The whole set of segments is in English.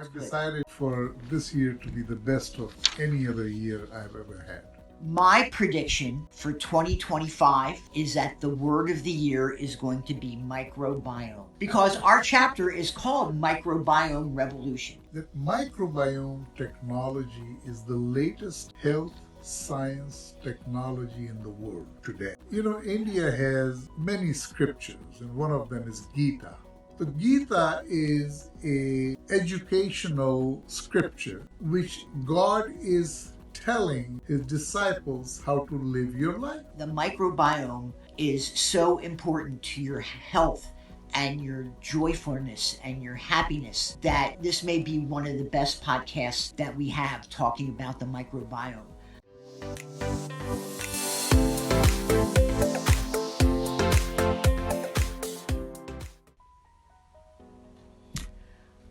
have decided for this year to be the best of any other year I've ever had. My prediction for 2025 is that the word of the year is going to be microbiome, because our chapter is called Microbiome Revolution. That microbiome technology is the latest health science technology in the world today. You know, India has many scriptures, and one of them is Gita. The Gita is a educational scripture which God is telling his disciples how to live your life. The microbiome is so important to your health and your joyfulness and your happiness that this may be one of the best podcasts that we have talking about the microbiome.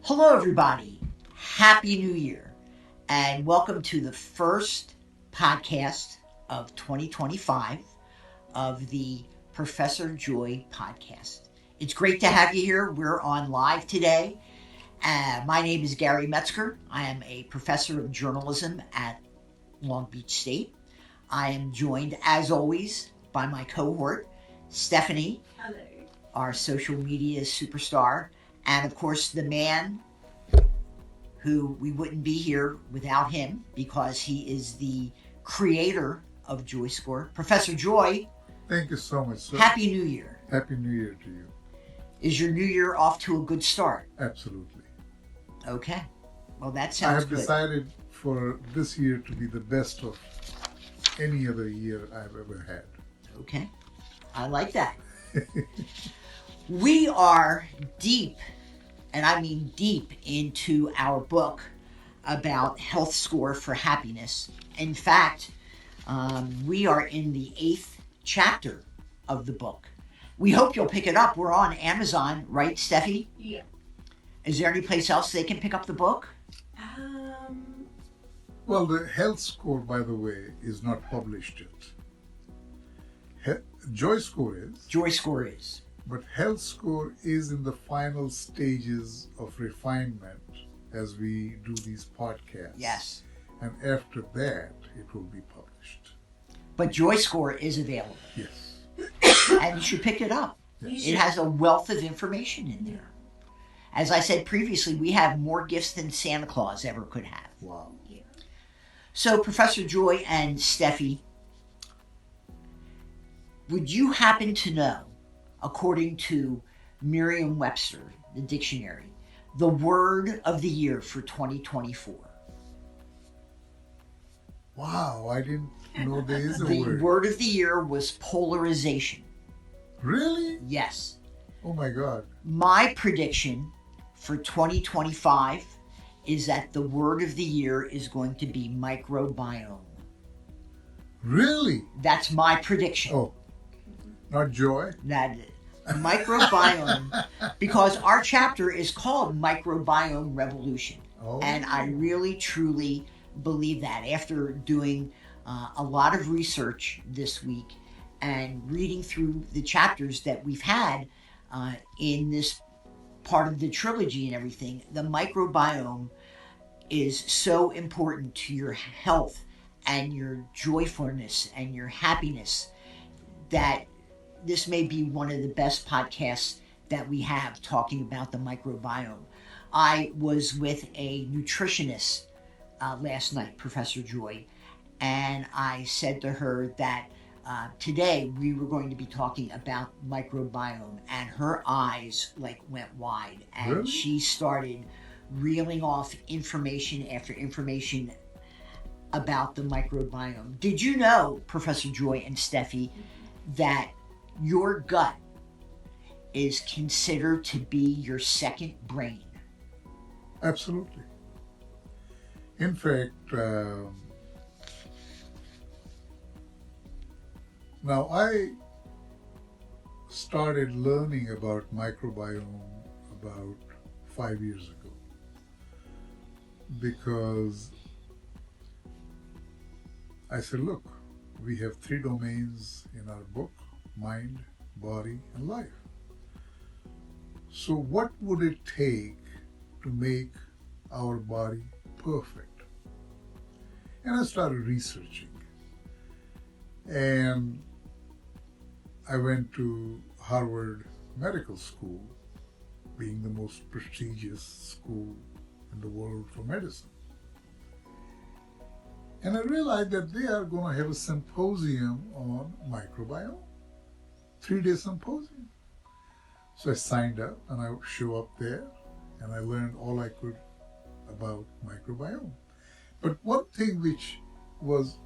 Hello everybody, Happy New Year, and welcome to the first podcast of 2025 of the Professor Joy podcast. It's great to have you here. We're on live today. My name is Gary Metzger. I am a professor of journalism at Long Beach State. I am joined, as always, by my cohort, Stephanie. Hello. Our social media superstar, and of course the man who we wouldn't be here without him because he is the creator of JoyScore, Professor Joy. Thank you so much, sir. Happy New Year. Happy New Year to you. Is your New Year off to a good start? Absolutely. Okay. Well, that I sounds have good. decided for this year to be the best of any other year I've ever had. Okay. I like that. We are deep, and I mean deep, into our book about health score for happiness. In fact, we are in the 8th chapter of the book. We hope you'll pick it up. We're on Amazon, right, Steffi? Yeah. Is there any place else they can pick up the book? Well, the health score, by the way, is not published yet. JoyScore is, JoyScore is. but health score is in the final stages of refinement as we do these podcasts. Yes. And after that, it will be published. But JoyScore is available. Yes. And you should pick it up. Yes. It has a wealth of information in there. As I said previously, we have more gifts than Santa Claus ever could have. Wow. Yeah. So, Professor Joy and Steffi, would you happen to know, according to Merriam-Webster, the dictionary, the word of the year for 2024? Wow, I didn't know there is a The word. word of the year was polarization. Really? Yes. Oh my God. My prediction for 2025 is that the word of the year is going to be microbiome. Really? That's my prediction. Oh, not joy? That microbiome, because our chapter is called Microbiome Revolution. Oh. And I really, truly believe that after doing a lot of research this week and reading through the chapters that we've had in this part of the trilogy and everything, the microbiome is so important to your health and your joyfulness and your happiness that this may be one of the best podcasts that we have talking about the microbiome. I was with a nutritionist last night, Professor Joy, and I said to her that today we were going to be talking about microbiome, and her eyes went wide, and Really? she started reeling off information after information about the microbiome. Did you know, Professor Joy and Steffi, that your gut is considered to be your second brain? Absolutely. In fact, now I started learning about microbiome about 5 years ago because I said, look, we have 3 domains in our book: mind, body, and life. So what would it take to make our body perfect. And I started researching. And I went to Harvard Medical School, being the most prestigious school in the world for medicine. And I realized that they are going to have a symposium on microbiome, 3-day symposium. So I signed up and I show up there and I learned all I could about microbiome. But one thing which was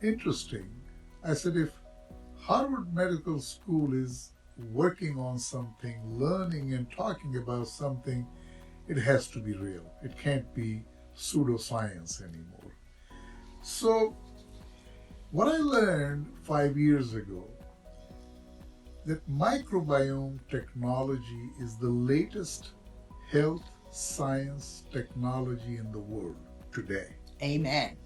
interesting, I said, if Harvard Medical School is working on something, learning and talking about something, it has to be real. It can't be pseudoscience anymore. So what I learned 5 years ago, that microbiome technology is the latest health science technology in the world today. Amen.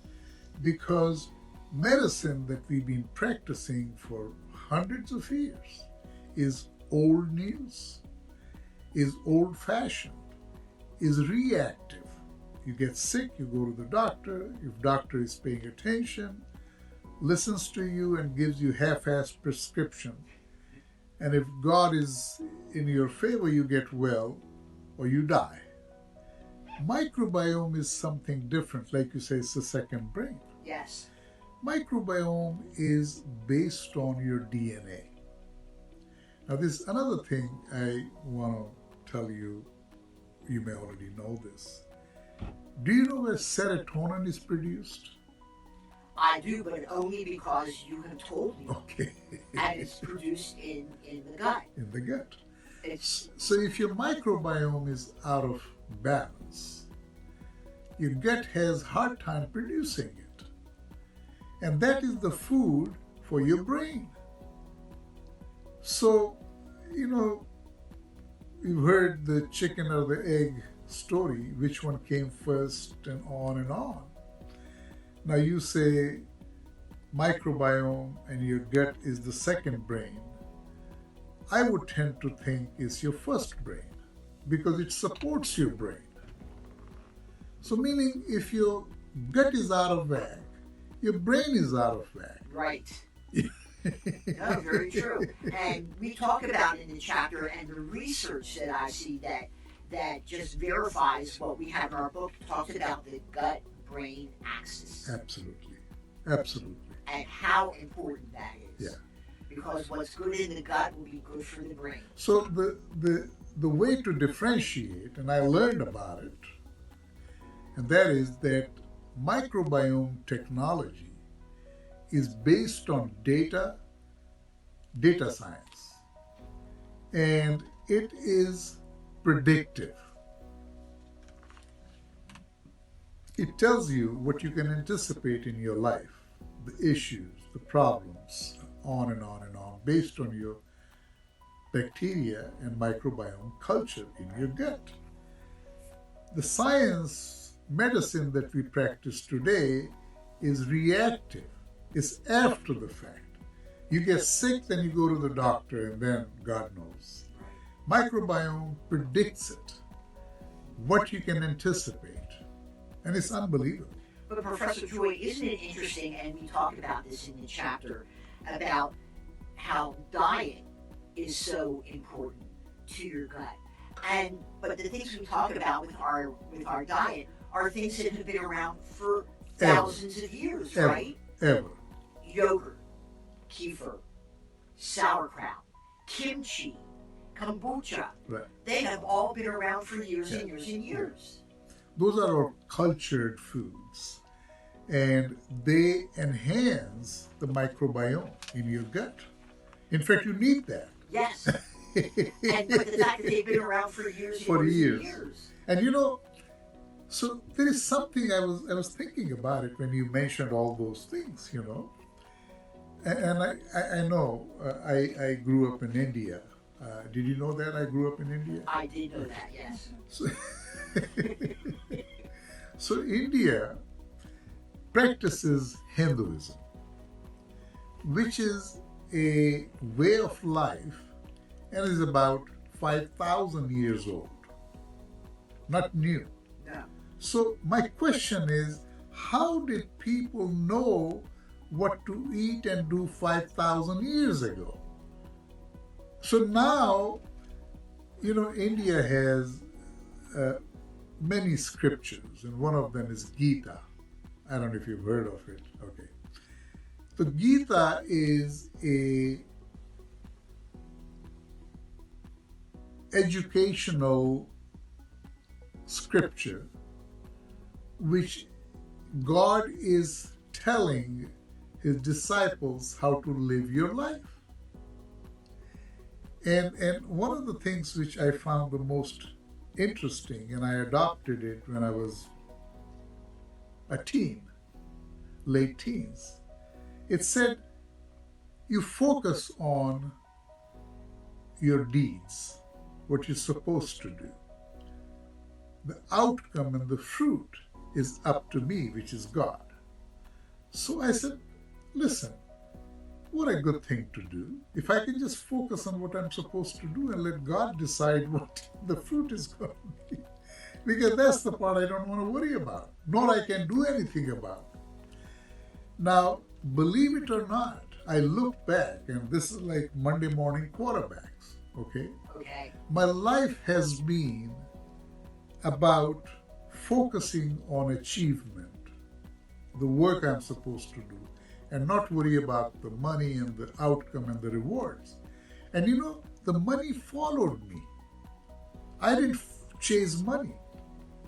Because medicine that we've been practicing for hundreds of years is old news, is old-fashioned, is reactive. You get sick, you go to the doctor. If doctor is paying attention, listens to you and gives you half-assed prescription. And if God is in your favor, you get well or you die. Microbiome is something different. Like you say, it's the second brain. Yes. Microbiome is based on your DNA. Now, there's another thing I want to tell you. You may already know this. Do you know where serotonin is produced? I do, but only because you have told me. Okay. And it's produced in the gut. In the gut. It's So if your microbiome is out of balance, your gut has hard time producing it. And that is the food for your brain. So, you've heard the chicken or the egg story, which one came first and on and on. Now you say microbiome and your gut is the second brain. I would tend to think it's your first brain because it supports your brain. So meaning if your gut is out of whack, your brain is out of whack. right. No, very true. And we talk about in the chapter and the research that I see that just verifies what we have in our book, talks about the gut-brain axis. Absolutely. Absolutely. And how important that is. Yeah. Because what's good in the gut will be good for the brain. So the way to differentiate, and I learned about it, and that is that microbiome technology is based on data science, and it is predictive. It tells you what you can anticipate in your life, the issues, the problems, on and on and on, based on your bacteria and microbiome culture in your gut. The science, medicine that we practice today is reactive. It's after the fact. You get sick, then you go to the doctor, and then God knows. Microbiome predicts it, what you can anticipate. And it's unbelievable. But Professor Joy, isn't it interesting, and we talk about this in the chapter, about how diet is so important to your gut. But the things we talk about with our diet are things that have been around for thousands of years, right? Ever. Yogurt, kefir, sauerkraut, kimchi, kombucha. Right. They have all been around for years and years and years. Those are our cultured foods, and they enhance the microbiome in your gut. In fact, you need that. Yes. And but the fact that they've been around for years and For years years. and years. And so there is something I was thinking about it when you mentioned all those things, And I know I grew up in India. Did you know that I grew up in India? I did know that, yes. So India practices Hinduism, which is a way of life and is about 5,000 years old. not new. No. So my question is, how did people know what to eat and do 5,000 years ago? So now, India has uh, many scriptures, and one of them is Gita. I don't know if you've heard of it. Okay. So Gita is a educational scripture which God is telling his disciples how to live your life. And one of the things which I found the most interesting, and I adopted it when I was a teen, late teens, it said, you focus on your deeds, what you're supposed to do. The outcome and the fruit is up to me, which is God. So I said, listen, what a good thing to do. If I can just focus on what I'm supposed to do and let God decide what the fruit is going to be. Because that's the part I don't want to worry about, nor I can do anything about. Now, believe it or not, I look back, and this is like Monday morning quarterbacks, okay? Okay. My life has been about focusing on achievement, the work I'm supposed to do, and not worry about the money and the outcome and the rewards. And the money followed me. I didn't chase money.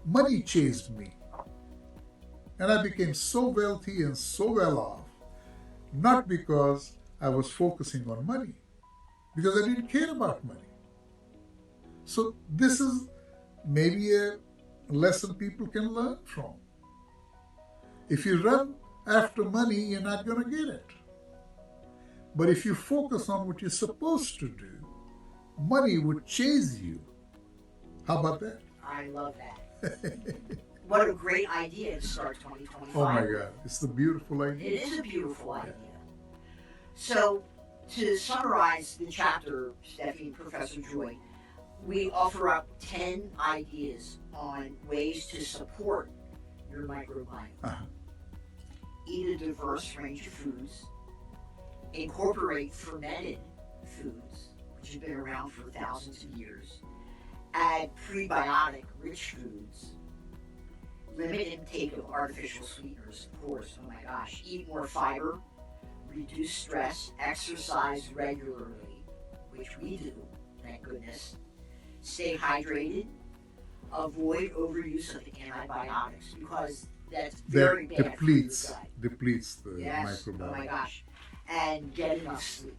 Money chased me. And I became so wealthy and so well off, not because I was focusing on money, because I didn't care about money. So this is maybe a lesson people can learn from. If you run after money, you're not going to get it. But if you focus on what you're supposed to do, money would chase you. How about that? I love that. What a great idea to start 2025. Oh my God, it's the beautiful idea. It is a beautiful idea. So, to summarize the chapter, Stephanie, Professor Joy, we offer up 10 ideas on ways to support your microbiome. Uh-huh. Eat a diverse range of foods. Incorporate fermented foods, which have been around for thousands of years. Add prebiotic-rich foods. Limit intake of artificial sweeteners, of course. Oh my gosh. Eat more fiber. Reduce stress. Exercise regularly, which we do, thank goodness. Stay hydrated. Avoid overuse of antibiotics because that's very bad depletes, for your gut. depletes the Yes. microbiome. Oh my gosh. And get enough sleep.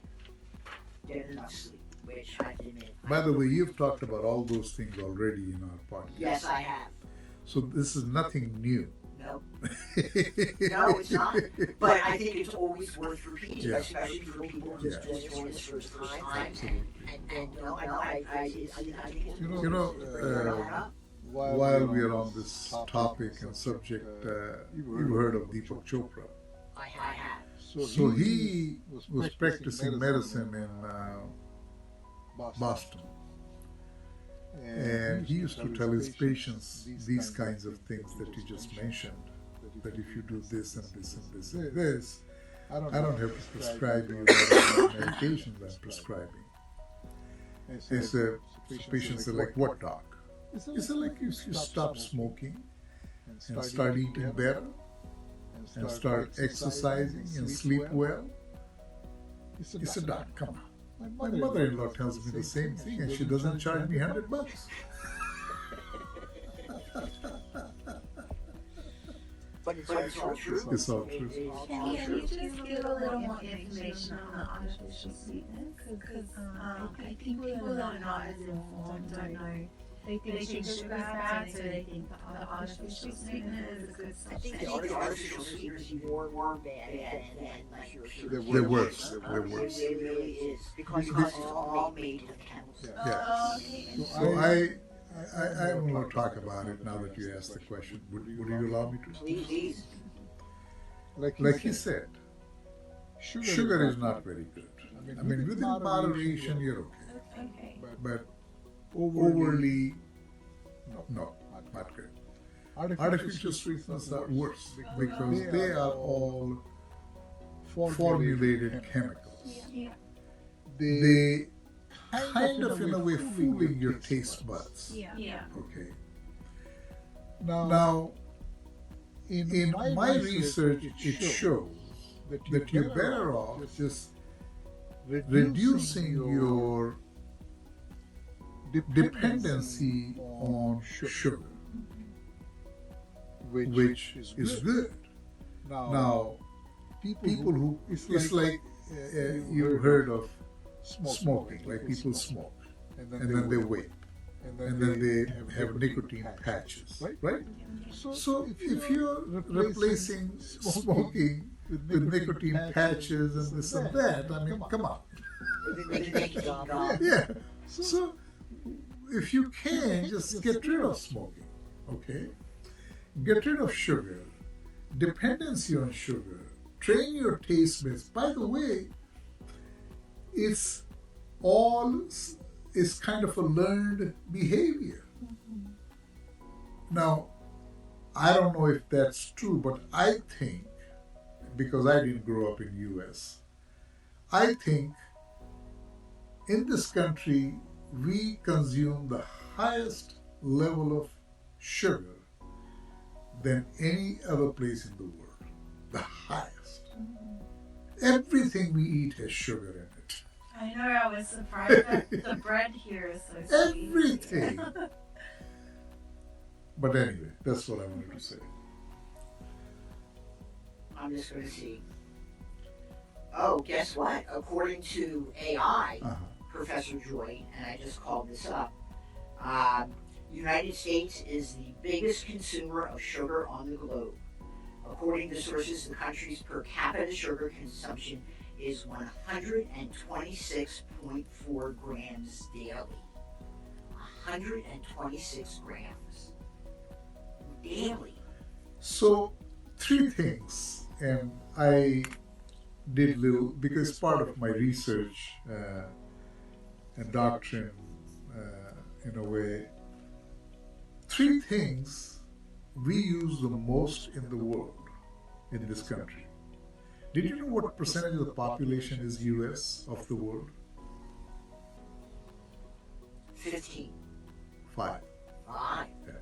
Get enough sleep, which I admit. By the way, you've talked about all those things already in our podcast. Yes, I have. So this is nothing new. No. No, it's not. But I think it's always worth repeating, Yeah. especially for people who just join us for the first time. Absolutely. And I think it's While we are on this topic and subject, you've heard of Deepak Chopra. I have. So he was practicing medicine in Boston. And he used to tell his patients these kinds of things that you just mentioned, that if you do this and this and this and this, I don't have to prescribe you the medications I'm prescribing. He said, patients are like, what, doc? He said, like, if you stop smoking and start eating better and start exercising and sleep well. He said, doc, come on. My mother-in-law tells me the same thing, and she doesn't charge me $100. But it's all true. It's all true. Can you just give a little more information on the artificial sweetness? Because I think people are not as informed, don't know. They think sugar's bad, so they think the artificial sweetener is a good I think the artificial sweeteners are more bad than like your sugar. They're worse. They're It worse. really is because it's all made with chemicals. Yeah. So I want to talk about it now that you asked the question. Would you allow me to? Please. Like he said, sugar is not very good. I mean, within moderation, you're okay. Okay. But overly, no, not great. Artificial sweeteners are worse because they are all formulated chemicals. Yeah. They kind of, in a way, fooling your taste buds. Yeah. Okay. Now, in my research, it shows that you're better off just reducing your dependency on sugar, which is good. Now, people who, it's like you've heard of smoking, like people smoke and then they vape and then they have nicotine patches, right? So if you're replacing smoking with nicotine patches and this and that, I mean, come on. Yeah. So if you can, just get rid of smoking, okay? Get rid of sugar, dependency on sugar, train your taste buds. By the way, it's kind of a learned behavior. Now, I don't know if that's true, but I think, because I didn't grow up in US, I think in this country we consume the highest level of sugar than any other place in the world. The highest. Everything we eat has sugar in it. I know, I was surprised that the bread here is so sweet. Everything. But anyway, that's what I wanted to say. I'm just going to see. Oh, guess what? According to AI, Professor Joy, and I just called this up, United States is the biggest consumer of sugar on the globe. According to sources, the country's per capita sugar consumption is 126.4 grams daily. 126 grams daily. So, three things, and I did little, because part of my research and doctrine, in a way, three things we use the most in the world, in this country. Did you know what percentage of the population is US of the world? 15. 5. 5. Yeah.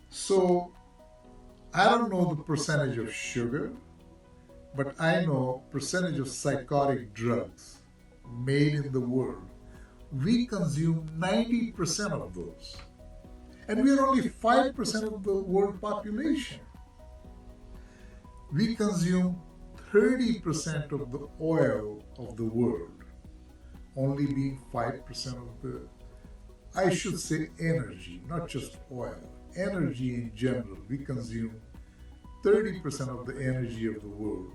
So, I don't know the percentage of sugar, but I know percentage of psychotic drugs made in the world. We consume 90% of those. And we are only 5% of the world population. We consume 30% of the oil of the world, only being 5% of the, I should say, energy, not just oil. Energy in general, we consume 30% of the energy of the world,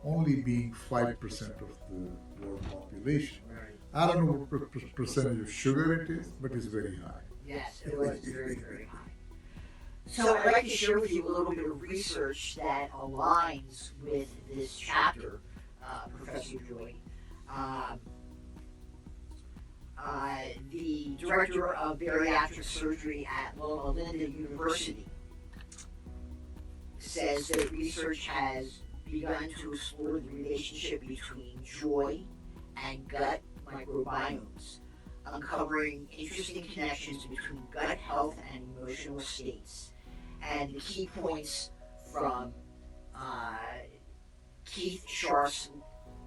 only being 5% of the world population. I don't know what percentage of sugar it is, but it's very high. Yes, it was very, very high. So I'd like to share with you a little bit of research that aligns with this chapter, Professor Joy. The director of bariatric surgery at Loma Linda University says that research has begun to explore the relationship between joy and gut microbiomes, uncovering interesting connections between gut health and emotional states. And the key points from Keith Scharf's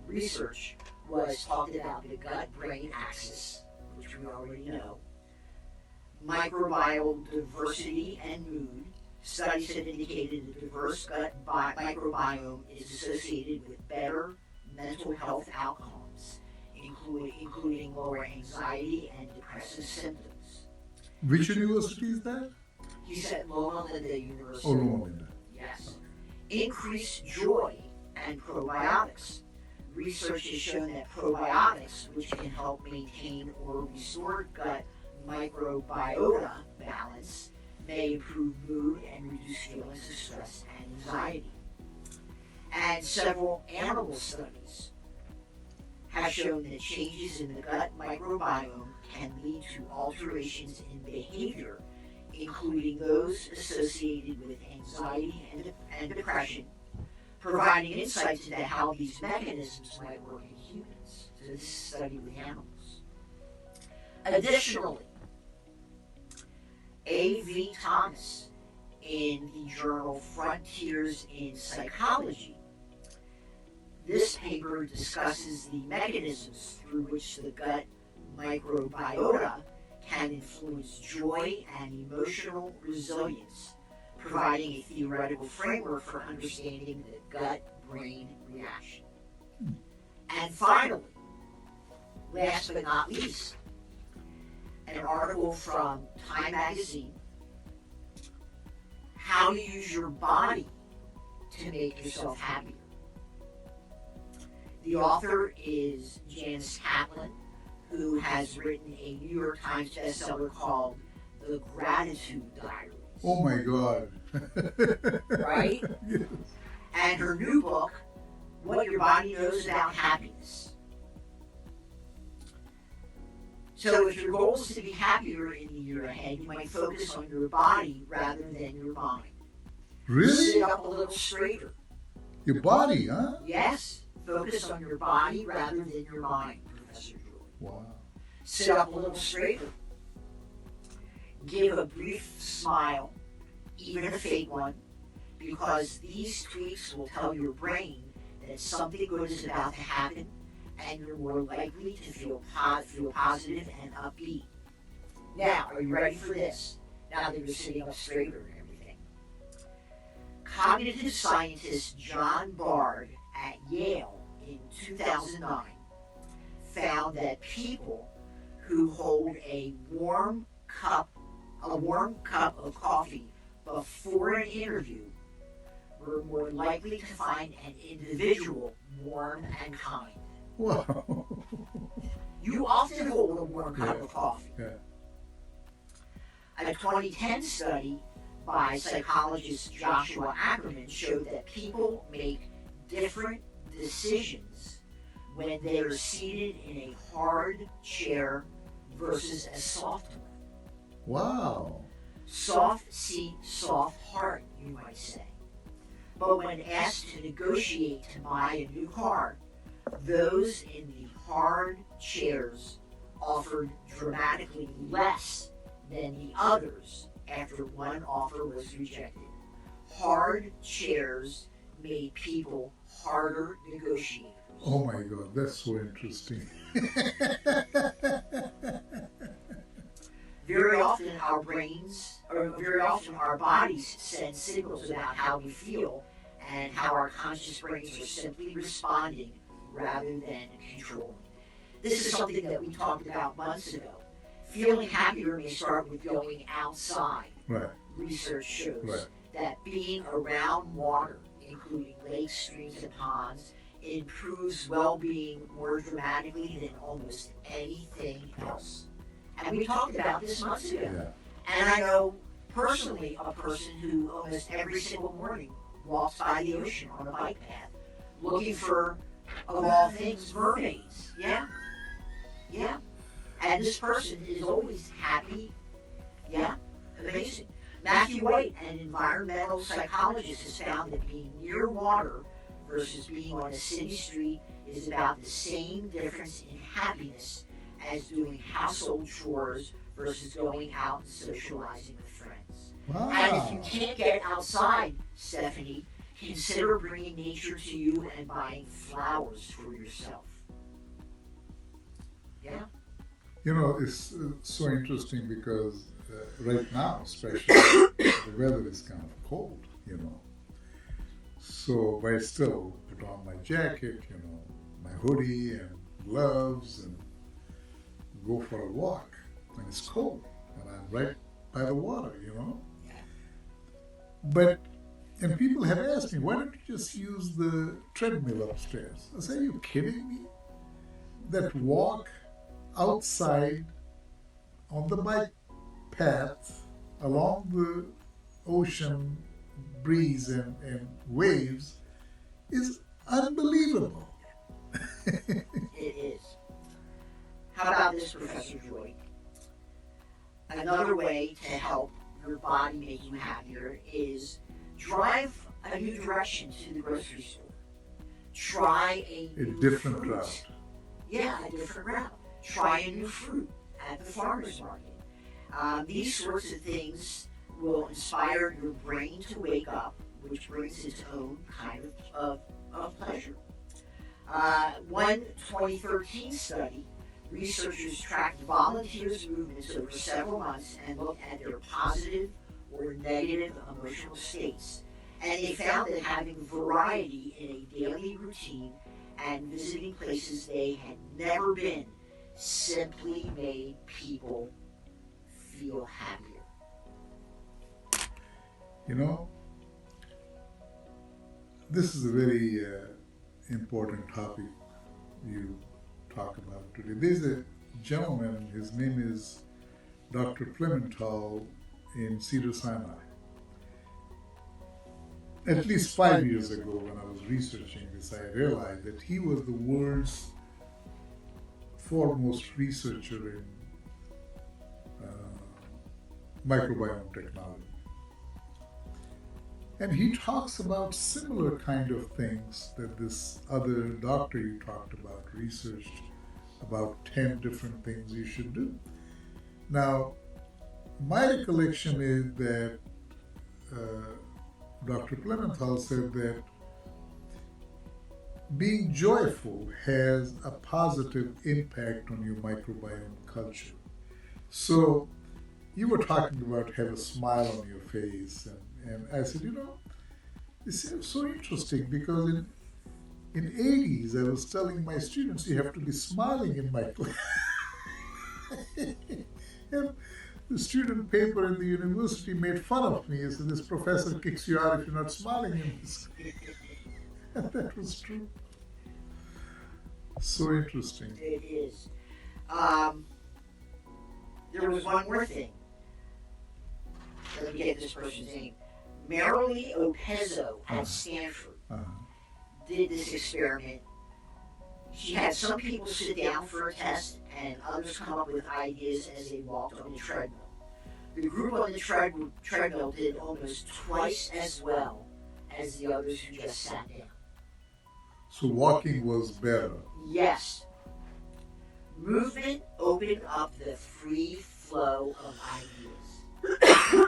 research was talked about the gut-brain axis, which we already know, microbial diversity and mood. Studies have indicated the diverse gut microbiome is associated with better mental health outcomes, including lower anxiety and depressive symptoms. Which university is that? He said Loma Linda University. Oh, Loma Linda. Yes. Increased joy and probiotics. Research has shown that probiotics, which can help maintain or restore gut microbiota balance, may improve mood and reduce feelings of stress and anxiety. And several animal studies have shown that changes in the gut microbiome can lead to alterations in behavior, including those associated with anxiety and depression, providing insights into how these mechanisms might work in humans. So this is a study with animals. Additionally, A.V. Thomas, in the journal Frontiers in Psychology, this paper discusses the mechanisms through which the gut microbiota can influence joy and emotional resilience, providing a theoretical framework for understanding the gut-brain reaction. And finally, last but not least, an article from Time Magazine, How to Use Your Body to Make Yourself Happier. The author is Janice Kaplan, who has written a New York Times bestseller called The Gratitude Diaries. Oh my God. Right? Yes. And her new book, What Your Body Knows About Happiness. So if your goal is to be happier in the year ahead, you might focus on your body rather than your mind. Really? Sit up a little straighter. Your body, huh? Yes. Focus on your body rather than your mind, Professor Joy. Wow. Sit up a little straighter. Give a brief smile, even a fake one, because these tweaks will tell your brain that something good is about to happen, and you're more likely to feel positive and upbeat. Now, are you ready for this? Now that you're sitting up straighter and everything. Cognitive scientist John Bard at Yale in 2009 found that people who hold a warm cup of coffee before an interview were more likely to find an individual warm and kind. Wow. You often hold a warm cup of coffee. Yeah. A 2010 study by psychologist Joshua Ackerman showed that people make different decisions when they are seated in a hard chair versus a soft one. Wow. Soft seat, soft heart, you might say. But when asked to negotiate to buy a new car, those in the hard chairs offered dramatically less than the others after one offer was rejected. Hard chairs made people harder negotiators. Oh my God, that's so interesting. Very often our bodies send signals about how we feel, and how our conscious brains are simply responding rather than controlling. This is something that we talked about months ago. Feeling happier may start with going outside. Right. Research shows Right. that being around water, including lakes, streams, and ponds, improves well-being more dramatically than almost anything else. And we talked about this months ago. Yeah. And I know personally a person who almost every single morning walks by the ocean on a bike path looking for, of all things, mermaids. Yeah. Yeah. And this person is always happy. Yeah. Amazing. Matthew White, an environmental psychologist, has found that being near water versus being on a city street is about the same difference in happiness as doing household chores versus going out and socializing with friends. Wow. And if you can't get outside, Stephanie, consider bringing nature to you and buying flowers for yourself. Yeah? You know, it's so interesting because right now, especially, the weather is kind of cold, you know. So, but I still put on my jacket, you know, my hoodie and gloves and go for a walk. And it's cold. And I'm right by the water, you know. But, and people have asked me, why don't you just use the treadmill upstairs? I say, are you kidding me? That walk outside on the bike path along the ocean breeze and waves is unbelievable. It is. How about this, Professor Joy? Another way to help your body make you happier is drive a new direction to the grocery store. Try a new different fruit. route. Yeah, a different route. Try a new fruit at the farmer's market. These sorts of things will inspire your brain to wake up, which brings its own kind of pleasure. One 2013 study, researchers tracked volunteers' movements over several months and looked at their positive or negative emotional states. And they found that having variety in a daily routine and visiting places they had never been simply made people feel happier. You know, this is a very important topic you talk about today. There's a gentleman, his name is Dr. Clemental in Cedar Sinai. At least 5 years ago, when I was researching this, I realized that he was the world's foremost researcher in microbiome technology. And he talks about similar kind of things that this other doctor you talked about researched about 10 different things you should do. Now, my recollection is that Dr. Clementhal said that being joyful has a positive impact on your microbiome culture. So you were talking about have a smile on your face, and I said, you know, this is so interesting because in 80s I was telling my students you have to be smiling in my class. And the student paper in the university made fun of me. He said, this professor kicks you out if you're not smiling in his class. And that was true. So interesting. It is. There was one more thing. Let me get this person's name. Marilee Opezzo at Stanford did this experiment. She had some people sit down for a test and others come up with ideas as they walked on the treadmill. The group on the treadmill did almost twice as well as the others who just sat down. So walking was better. Yes. Movement opened up the free flow of ideas.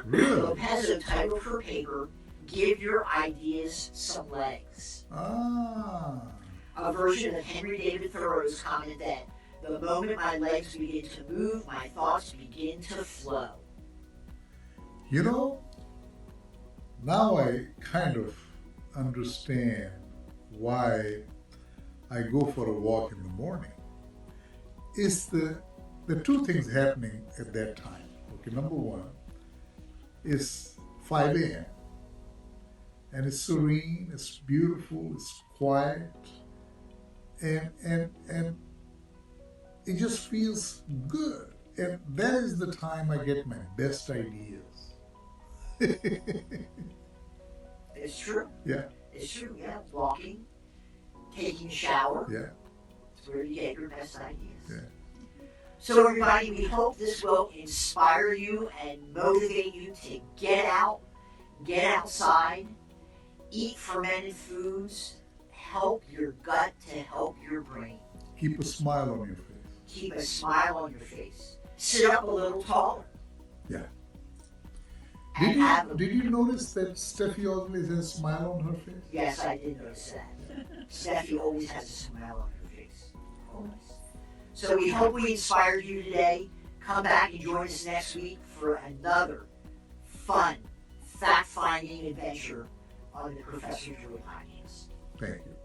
Really? Opezzo titled her paper, Give Your Ideas Some Legs. A version of Henry David Thoreau's comment that the moment my legs begin to move, my thoughts begin to flow. You know, now I kind of understand why I go for a walk in the morning. It's the two things happening at that time. Okay, number one is 5 a.m. and it's serene, it's beautiful, it's quiet, and it just feels good. And that is the time I get my best ideas. It's true. Yeah. It's true, yeah. Walking, taking a shower. Yeah. It's where you get your best ideas. Yeah. So everybody, we hope this will inspire you and motivate you to get out, get outside, eat fermented foods, help your gut to help your brain. Keep a smile on your face. Keep a smile on your face. Sit up a little taller. Yeah. And Did you notice that Steffi always has a smile on her face? Yes, I did notice that. Steffi always has a smile on her face. Always. So we hope we inspired you today. Come back and join us next week for another fun, fact-finding adventure on the Professor Joy podcast. Thank you.